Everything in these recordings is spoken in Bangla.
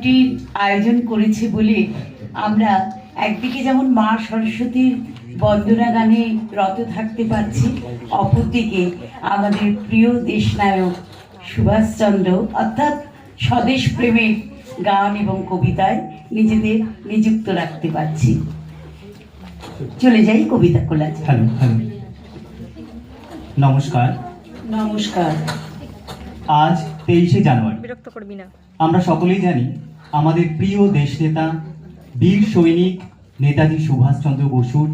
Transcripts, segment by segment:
অনুষ্ঠানটির আয়োজন করেছে বলে আমরা একদিকে যেমন মা সরস্বতীর বন্দনা গানে রত থাকতে পারছি, অপরদিকে আমাদের প্রিয় দেশনায়ক সুভাষচন্দ্র অর্থাৎ স্বদেশ প্রেমের গান এবং কবিতায় নিজেদের নিযুক্ত রাখতে পারছি। চলে যাই কবিতা কোলাজে। হ্যালো হ্যালো, নমস্কার। নমস্কার। আজ 23শে জানুয়ারি। বিরক্ত করবি না। আমরা সকলেই জানি আমাদের প্রিয় দেশনেতা বীর সৈনিক নেতাজি সুভাষচন্দ্র বসুর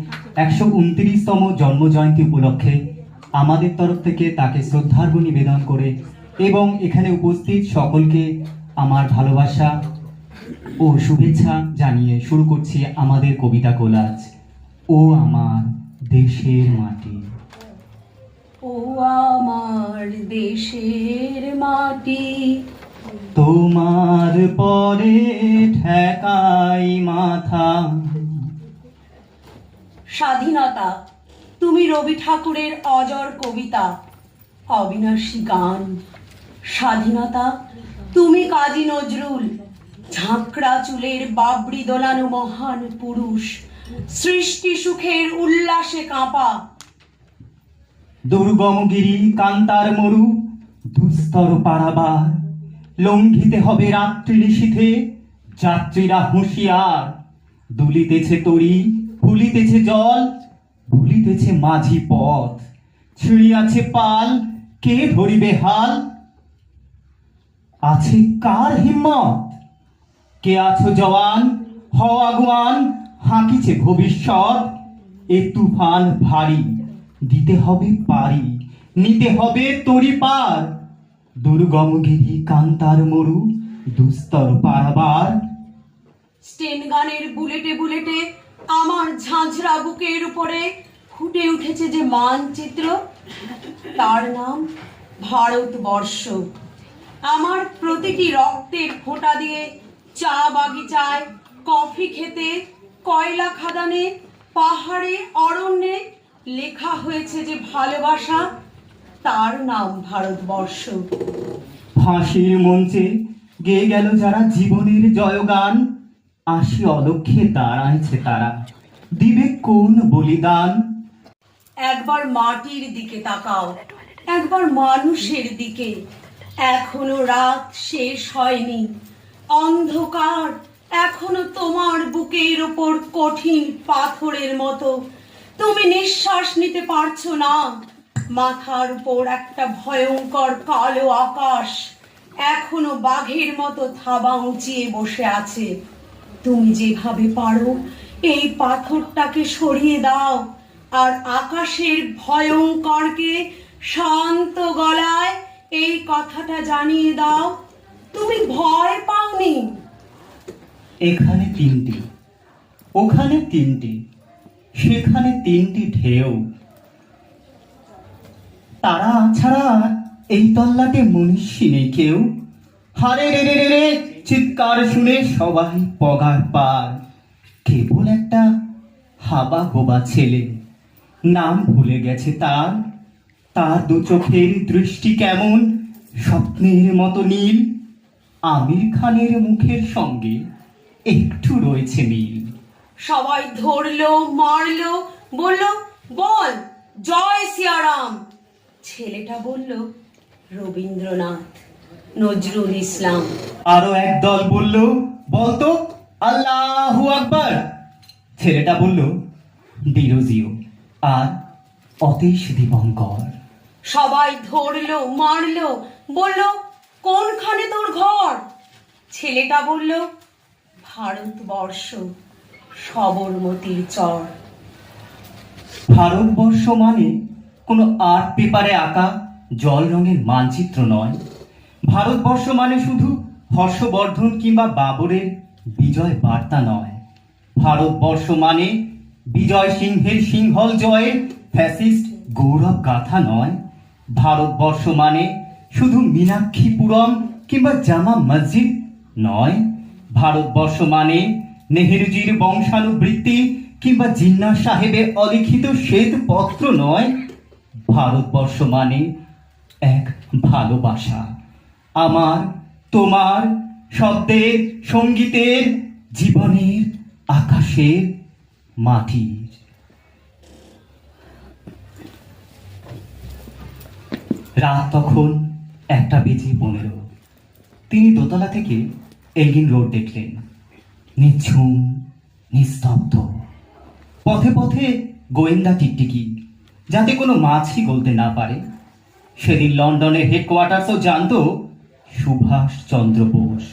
129তম জন্মজয়ন্তী উপলক্ষে আমাদের তরফ থেকে তাকে শ্রদ্ধার্ঘ্য নিবেদন করে এবং এখানে উপস্থিত সকলকে আমার ভালোবাসা ও শুভেচ্ছা জানিয়ে শুরু করছি আমাদের কবিতা কোলাজ। ও আমার দেশের মাটি, ও আমার দেশের মাটি, তোমার পরে ঠেকাই মাথা। স্বাধীনতা তুমি রবি ঠাকুরের অজর কবিতা, অবিনাশী গান। স্বাধীনতা তুমি কাজী নজরুল, ঝাঁকড়া চুলের বাবরি দোলানো মহান পুরুষ, সৃষ্টি সুখের উল্লাসে কাঁপা। দুর্গমগিরি কান্তার মরু দুস্তর পারাবার, লঙ্ঘিতে হবে রাত্রি নিশীথে যাত্রীরা হুঁশিয়ার। দুলিতেছে তরি, ফুলিতেছে জল, ভুলিতেছে মাঝি পথ, ছিঁড়িয়াছে পাল, কে ধরিবে হাল? আছে কার হিম্মত? কে আছো জওয়ান, হও আগুয়ান, হাঁকিছে ভবিষ্যৎ। এ তুফান ভারী, দিতে হবে পারি, নিতে হবে তরি পার। দুর্গমগিরি কান্তার মরু দুস্তর পারাবার। স্টেন গানের বুলেটে বুলেটে আমার ঝাঁঝরা বুকের উপরে ফুটে উঠেছে যে মানচিত্র, তার নাম ভারতবর্ষ। আমার প্রতিটি রক্তের ফোঁটা দিয়ে চা বাগিচায়, কফি খেতে, কয়লা খাদানে, পাহাড়ে, অরণ্যে লেখা হয়েছে যে ভালোবাসা, তার নাম ভারতবর্ষ। ফাঁসির মঞ্চে গেয়ে গেল যারা জীবনের জয়গান, আসি অলক্ষ্যে দাঁড়াইছে তারা, দিবে কোন বলিদান? একবার মাটির দিকে তাকাও, একবার মানুষের দিকে। এখনো রাত শেষ হয়নি, অন্ধকার এখনো তোমার বুকের ওপর কঠিন পাথরের মতো। তুমি নিঃশ্বাস নিতে পারছো না। মাথার উপর একটা ভয়ঙ্কর কালো আকাশ এখনো বাঘের মতো থাবা উঁচিয়ে বসে আছে। তুমি যেভাবে পারো এই পাথরটাকে সরিয়ে দাও, আর আকাশের ভয়ঙ্করকে শান্ত গলায় এই কথাটা জানিয়ে দাও, তুমি ভয় পাওনি। এখানে তিনটি, ওখানে তিনটি, সেখানে তিনটি ঢেউ। তারা ছাড়া এই তল্লাটে মনীষী নেই কেউ। হারে রে রে রে রে চিৎকার শুনে সবাই পগার পার। কেবল একটা হাবা গোবা ছেলে, নাম ভুলে গেছে তার। তার দু চোখের দৃষ্টি কেমন স্বপ্নের মতো নীল। আমির খানের মুখের সঙ্গে একটু রয়েছে মিল। সবাই ধরলো, মারলো, বলল বল জয় সিয়ারাম। ছেলেটা বলল রবীন্দ্রনাথ, নজরুল ইসলাম। আরো একদল বলল বলতো আল্লাহু আকবার। ছেলেটা বলল ডিরোজিও আর অতীশ দীপঙ্কর। সবাই ধরলো, মারলো, বলল কোনখানে তোর ঘর? ছেলেটা বলল ভারতবর্ষ, সবরমতীর চর। ভারতবর্ষ মানে কোনো আর্ট পেপারে আঁকা জল রঙের মানচিত্র নয়। ভারতবর্ষ মানে শুধু হর্ষবর্ধন কিংবা বাবরের বিজয় বার্তা নয়। ভারতবর্ষ মানে বিজয় সিংহের সিংহল জয়ের ফ্যাসিস্ট গৌরব গাথা নয়। ভারতবর্ষ মানে শুধু মীনাক্ষীপুরম কিংবা জামা মসজিদ নয়। ভারতবর্ষ মানে নেহেরুজির বংশানুবৃত্তি কিংবা জিন্নাহ সাহেবের অলিখিত শ্বেতপত্র নয়। ভারতবর্ষ মানে এক ভালোবাসা, আমার, তোমার, শব্দের, সঙ্গীতের, জীবনের, আকাশের, মাটির। রাত তখন 1:15। তিনি দোতলা থেকে এলগিন রোড দেখলেন, নিঝুম, নিস্তব্ধ। পথে পথে গোয়েন্দা টিকটিকি, যাতে কোনো মাছই গলতে না পারে। সেদিন লন্ডনের হেডকোয়ার্টার্সও জানত Subhash Chandra Bose,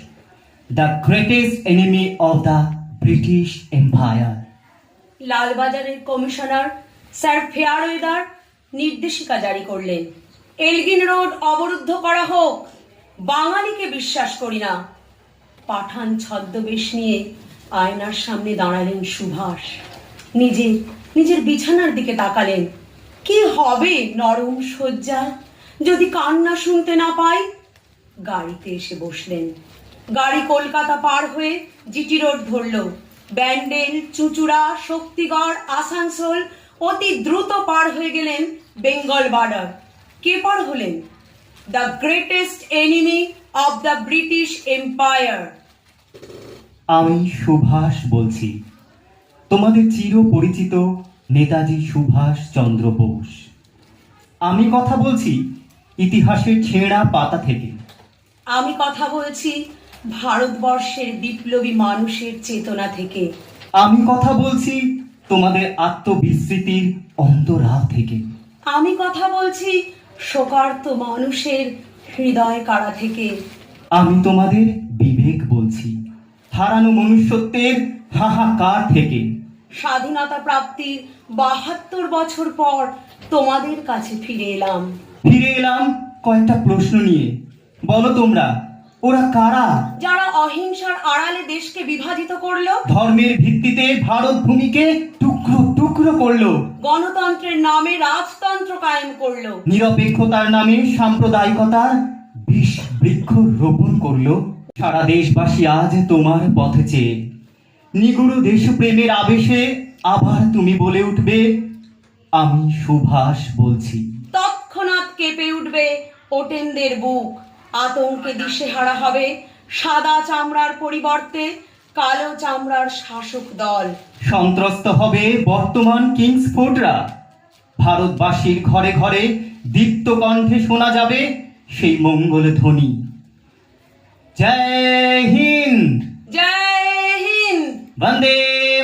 the greatest enemy of the British empire. লালবাজারের কমিশনার স্যার ফেয়ারওয়েদার নির্দেশিকা জারি করলেন, এলগিন রোড অবরুদ্ধ করা হোক। বাঙালিকে বিশ্বাস করি না। পাঠান ছদ্মবেশ নিয়ে আয়নার সামনে দাঁড়ালেন সুভাষ। নিজের বিছানার দিকে তাকালেন। কি হবে নরম শয্যা যদি কান্না শুনতে না পাই? গাড়িতে এসে বসলেন। গাড়ি কলকাতা পার হয়ে জিটি রোড ধরল। ব্যান্ডেল, চুঁচুড়া, শক্তিগড়, আসানসোল অতি দ্রুত পার হয়ে গেলেন বেঙ্গল বর্ডার। কে পার হলেন? The greatest enemy of the British Empire. আমি সুভাষ বলছি, তোমাদের চির পরিচিত নেতাজি সুভাষ চন্দ্র বোস। আমি কথা বলছি ইতিহাসের ছেঁড়া পাতা থেকে। আমি কথা বলছি ভারতবর্ষের বিপ্লবী মানুষের চেতনা থেকে। আমি কথা বলছি তোমাদের আত্মবিস্মৃতির অন্তরাল থেকে। আমি কথা বলছি শোকার্ত মানুষের হৃদয় কাড়া থেকে। আমি তোমাদের বিবেক বলছি হারানো মনুষ্যত্বের হাহাকার থেকে। স্বাধীনতা প্রাপ্তির 72 বছর পর তোমাদের কাছে ফিরে এলাম। ফিরে এলাম কয়েকটা প্রশ্ন নিয়ে। বলো তোমরা, ওরা কারা? যারা অহিংসার আড়ালে দেশকে বিভাজিত করলো, ধর্মের ভিত্তিতে ভারত ভূমিকে টুকরো টুকরো করলো, গণতন্ত্রের নামে রাজতন্ত্র কায়েম করলো, নিরপেক্ষতার নামে সাম্প্রদায়িকতার বিষ বৃক্ষ রোপণ করলো। সারা দেশবাসী আজ তোমার পথে চেয়ে নিগুড় দেশপ্রেমের আবেশে আবার তুমি বলে উঠবে, আমি সুভাষ বলছি। তৎক্ষণাৎ কেঁপে উঠবে ওটেনদের বুক। আতঙ্কে দিশেহারা হবে সাদা চামড়ার পরিবর্তে কালো চামড়ার শাসক দল। সন্ত্রস্ত হবে বর্তমান কিংসফোর্ডরা। ভারতবাসীর ঘরে ঘরে দীপ্ত কণ্ঠে শোনা যাবে সেই মঙ্গল ধ্বনি, জয় হিন্দ, জয় হিন্দ, বন্দে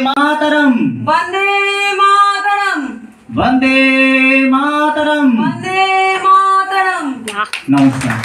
মাতরম, বন্দে মাতরম, বন্দে মাতরম। বন্দে মাতরম। নমস্কার।